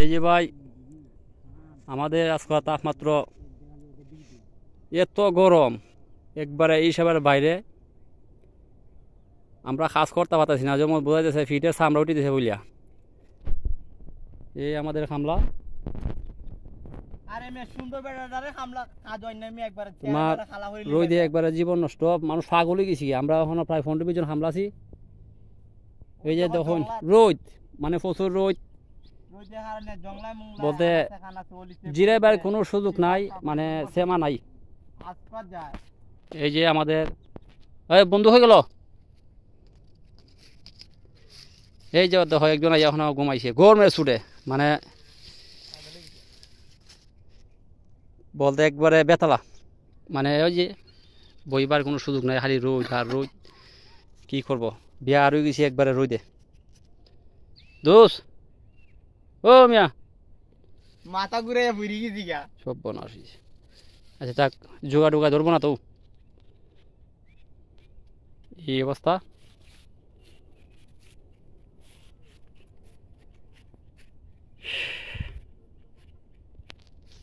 এই যে ভাই আমাদের আজকাল তাপমাত্রা এত গরম একবারে এই হিসাবের বাইরে আমরা কাজ করতে পারতেছি না, যেমন বোঝা যাচ্ছে ফিটের চামড়া উঠে দিছে বলিয়া। এই আমাদের খামলা তোমার রোদে একবারে জীবন নষ্ট, মানুষ পাগল হয়ে গেছি। আমরা এখন প্রায় 15-20 জন খামলা আছি। এই যে দেখুন রোদ, মানে প্রচুর রোদ, বলতে জিরাইবার কোনো সুযোগ নাই, মানে সেমা নাই। এই যে আমাদের বন্ধু হয়ে গেল। এই যে দেখো একজন এখন ঘুমাইছে গরমে ছুটে, মানে বলতে একবারে বেতালা, মানে ওই যে বইবার কোনো সুযোগ নাই, খালি রোদ আর রোদ। কি করব, বিয়া আর হয়ে গেছি একবারে রোদে। দোষ ও মিয়া মাথা ঘুরে বুড়ি গেছি গা সব বনাস। আচ্ছা যাক, জোগা টোগা ধরবো না তো, এই অবস্থা।